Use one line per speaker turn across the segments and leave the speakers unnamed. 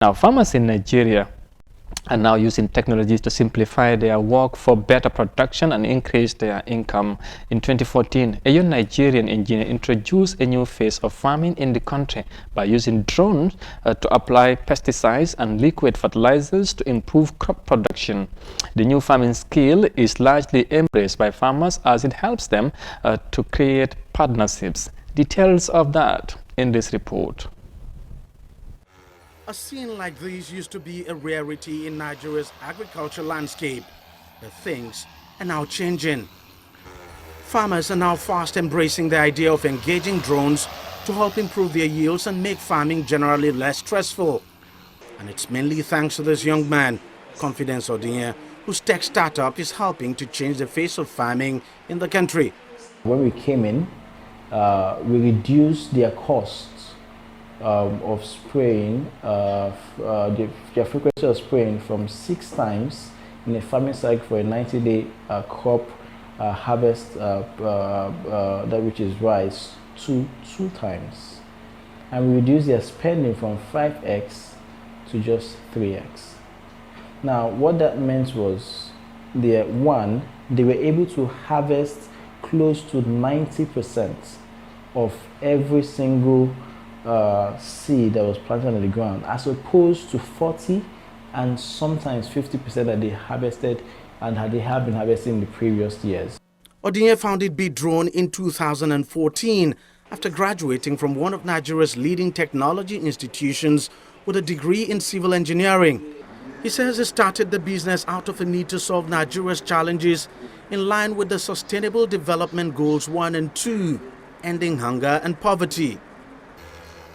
Now, farmers in Nigeria are now using technologies to simplify their work for better production and increase their income. In 2014, a young Nigerian engineer introduced a new phase of farming in the country by using drones to apply pesticides and liquid fertilizers to improve crop production. The new farming skill is largely embraced by farmers as it helps them to create partnerships. Details of that in this report.
A scene like this used to be a rarity in Nigeria's agricultural landscape, but things are now changing. Farmers are now fast embracing the idea of engaging drones to help improve their yields and make farming generally less stressful. And it's mainly thanks to this young man, Confidence Odinye, whose tech startup is helping to change the face of farming in the country.
When we came in, we reduced their costs of spraying, their frequency of spraying from 6 times in a farming cycle for a 90-day crop harvest, that which is rice, to 2 times. And we reduced their spending from 5x to just 3x. Now, what that meant was, they were able to harvest close to 90% of every single seed that was planted on the ground, as opposed to 40 and sometimes 50% that they harvested and they have been harvesting in the previous years.
Odinye founded BeatDrone in 2014 after graduating from one of Nigeria's leading technology institutions with a degree in civil engineering. He says he started the business out of a need to solve Nigeria's challenges in line with the Sustainable Development Goals 1 and 2, ending hunger and poverty.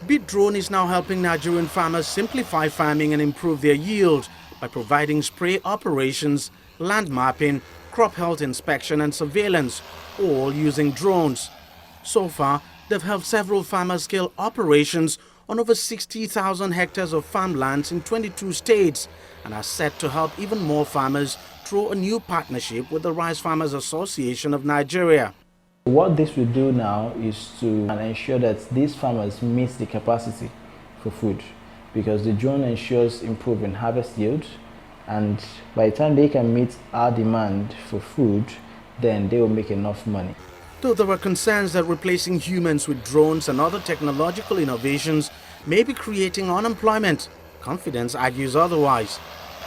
BeatDrone is now helping Nigerian farmers simplify farming and improve their yield by providing spray operations, land mapping, crop health inspection and surveillance, all using drones. So far, they've helped several farmers scale operations on over 60,000 hectares of farmlands in 22 states and are set to help even more farmers through a new partnership with the Rice Farmers Association of Nigeria.
What this will do now is to ensure that these farmers meet the capacity for food, because the drone ensures improving harvest yield, and by the time they can meet our demand for food, then they will make enough money.
Though there are concerns that replacing humans with drones and other technological innovations may be creating unemployment, Confidence argues otherwise.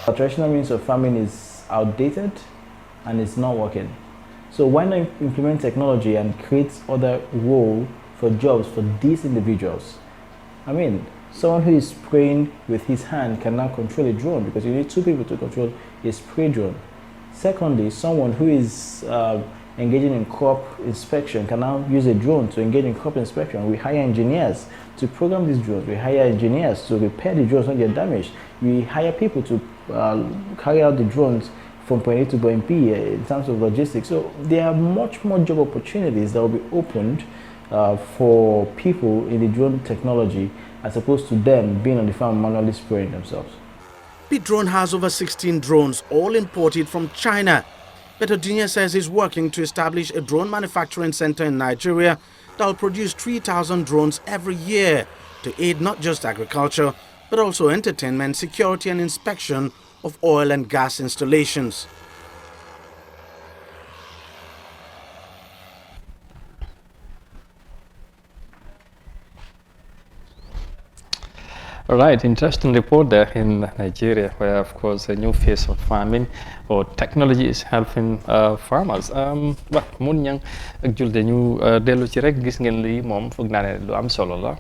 The traditional means of farming is outdated and it's not working. So why not implement technology and create other role for jobs for these individuals? I mean, someone who is spraying with his hand can now control a drone, because you need 2 people to control a spray drone. Secondly, someone who is engaging in crop inspection can now use a drone to engage in crop inspection. We hire engineers to program these drones. We hire engineers to repair the drones when they're damaged. We hire people to carry out the drones from point A to point B in terms of logistics. So there are much more job opportunities that will be opened for people in the drone technology, as opposed to them being on the farm manually spraying themselves.
BeatDrone has over 16 drones, all imported from China. But Odinye says he's working to establish a drone manufacturing center in Nigeria that will produce 3,000 drones every year to aid not just agriculture, but also entertainment, security and inspection of oil and gas installations.
All right, interesting report there in Nigeria, where of course a new phase of farming or technology is helping farmers. Mun ñang ak jul dañu dellu ci rek gis ngeen li moom foog naa ne lu am solo la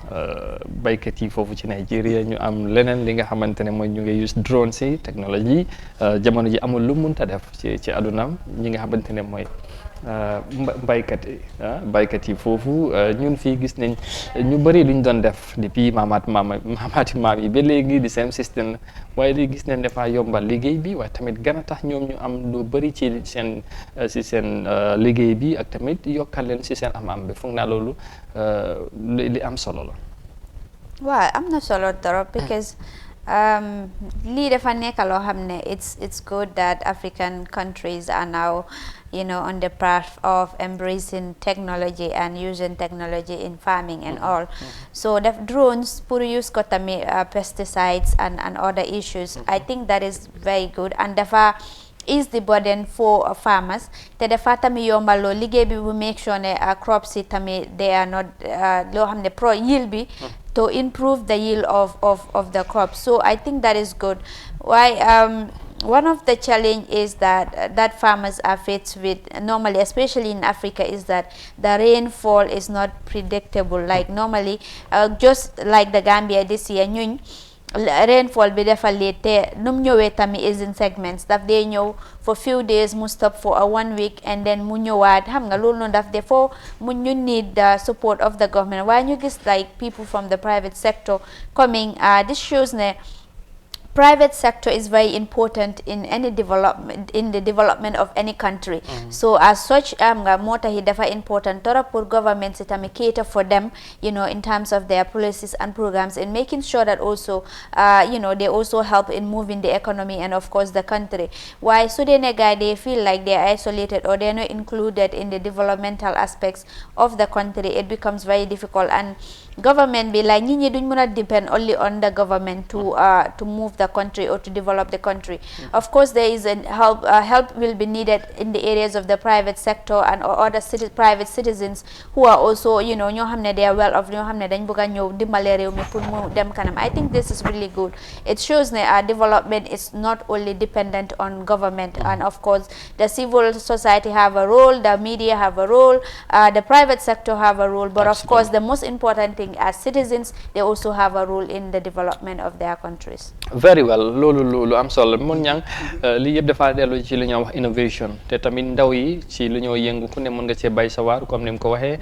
baykat yi foofu ci Nigeria ñu am leneen li nga xamante ne mooy ñu ngi use drone si technology jamono ji amul lu munta def ci àddunaam ñi nga xamante ne mooy baykat yi foofu ñun fii gis nañ ñu bëri luñ doon def depuis maamaati maam yi ba léegi di same système waaye li gis nañ dafa yombal liggéey bi waaye tamit gën a tax ñoom ñu am lu bëri ci seen liggéey bi ak tamit yokkal leen si seen am bi foog naa loolu li am solo la.
waaw am na solo trop because lii dafa nekk loo xam ne it's good that African countries are now on the path of embracing technology and using technology in farming and all. So the drones pour use ko tamit pesticides and other issues. I think that is very good and dafa is the burden for farmers. Te dafa tamit yombal loo liggéey bi bu make sure ne crops yi tamit they are not loo xam ne pro yield bi to improve the yield of the crops. So I think that is good. Why one of the challenge is that farmers are faced with normally, especially in Africa, is that the rainfall is not predictable. Like normally, just like the Gambia this year, rainfall be defa late num ñëwé tamit is in segments daf dé ñëw for few days mu stop for a 1 week and then mu ñëwaat xam nga loolu noonu daf dé fo mu ñu need the support of the government. Why ñu gis like people from the private sector coming, this shows ne private sector is very important in any development, in the development of any country. So as such, moo tax dafa important torop pour governments itami cater for them, in terms of their policies and programs, in making sure that also, they also help in moving the economy and of course the country. Why so they feel like they are isolated or they are not included in the developmental aspects of the country, it becomes very difficult. And government be like ñi duñ mëna depend only on the government to move the country or to develop the country. Of course there is help will be needed in the areas of the private sector and other private citizens who are also ñoo xamne they are well off, ñoo xamne dañ bëgga ñëw dimbalé réew mi pour mu dem kanam. I think this is really good. It shows that our development is not only dependent on government, and of course the civil society have a role, the media have a role, the private sector have a role, but of course the most important thing as citizens, they also have a role in the development of their countries.
Very well. Loolu am solo mun ñang li yëpp dafa dellu ci li ñoo wax innovation te tamit ndaw yi ci li ñoo yëngu ku ne mën nga cee bay sawar comme ni mu ko waxee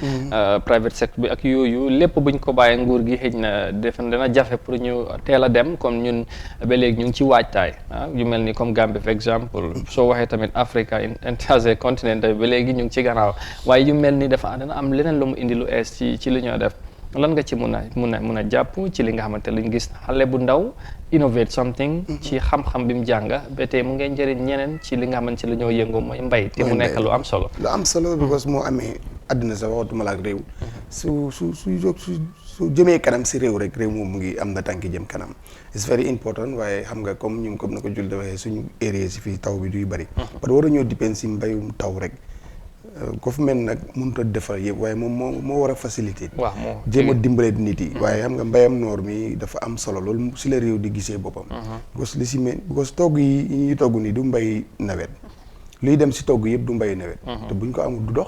private sector bi ak yooyu lépp buñ ko bàyyee nguur gi xëj na dana jafe pour ñu teel a dem comme ñun ba léegi ñu ngi ci waajtaay yu mel ni comme Gambie par exemple soo waxee tamit Africa as a continent ba léegi ñu ngi ci gannaaw waaye yu mel ni dana am leneen lu mu indi lu ees ci li ñoo def. Lan nga ci mun a jàpp ci li nga xamante lañ gis xale bu ndaw innovate something ci xam-xam bi mu jàng ba tey mu ngay njëriñ ñeneen ci li nga xamante ci la ñoo yëngu mooy mbay te mu nekk lu am solo
because moo amee àddina sa waxatuma la ak réew su jëmee kanam si réew rek réew moom mu ngi am na tànki jëm kanam. It's very important waaye xam nga comme na ko jul da waxee suñu area si fii taw bi duy bëri parce que war a ñoo dépend si mbayum taw rek government nag mënut a defal yëpp waaye moom moo war a faciliter. waaw jéem a dimbale nit yi. waaye xam nga mbayam noor mi dafa am solo loolu si la réew di gisee boppam. because li si mel because togg yi ñuy togg nii du mbay nawet luy dem si togg yëpp du mbay nawet. te buñ ko amul du dox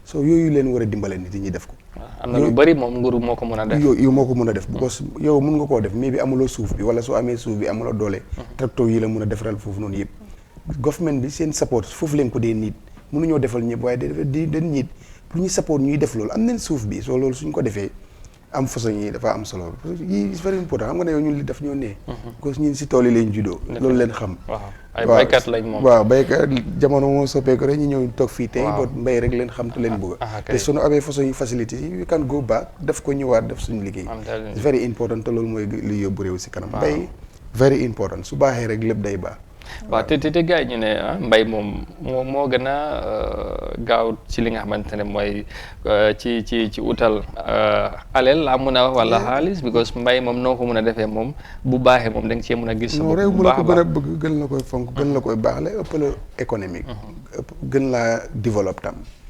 so yooyu leen war a dimbale nit yi ñuy def ko.
am na lu bari moom nguur moo ko mën a def.
yow moo ko mën a def because yow mun nga koo def mais bi amuloo suuf bi wala soo amee suuf bi amuloo doole. tracteur yi la mun a defaral foofu noonu yëpp. government bi seen support foofu leen ko dee nit. mënuñoo defal ñëpp waaye den ñit pour ñu support ñuy def loolu am nañ suuf bi soo loolu suñ ko defee am façon yi dafa am solo yi c'est very important xam nga ne yow ñun li daf ñoo nee parce que ñun si tool yi lañ juddoo loolu leen xam
ay baykat lañ moom
waaw baykat jamono moo soppeeku rek ñu ñëw toog fii tey boo mbay rek leen xam te leen bëgg te suñu amee façon yi facilité yi we can go back def ko ñëwaat def suñu liggéey c'est very important te loolu mooy li yóbbu réew si kanam mbay very important su baaxee rek lépp day baax
waaw te gars yi ñu ne mbay moom moo gën a gaaw ci li nga xamante ne mooy ci utal aleel laa mun a wax wala xaalis because mbay moom noo ko mun a defee moom bu baaxee moom da nga cee mun a gis sa bopp
réew mu la ko gën a bëgg gën la koy fonk gën la koy baax la ëpp la économique gën laa développe tam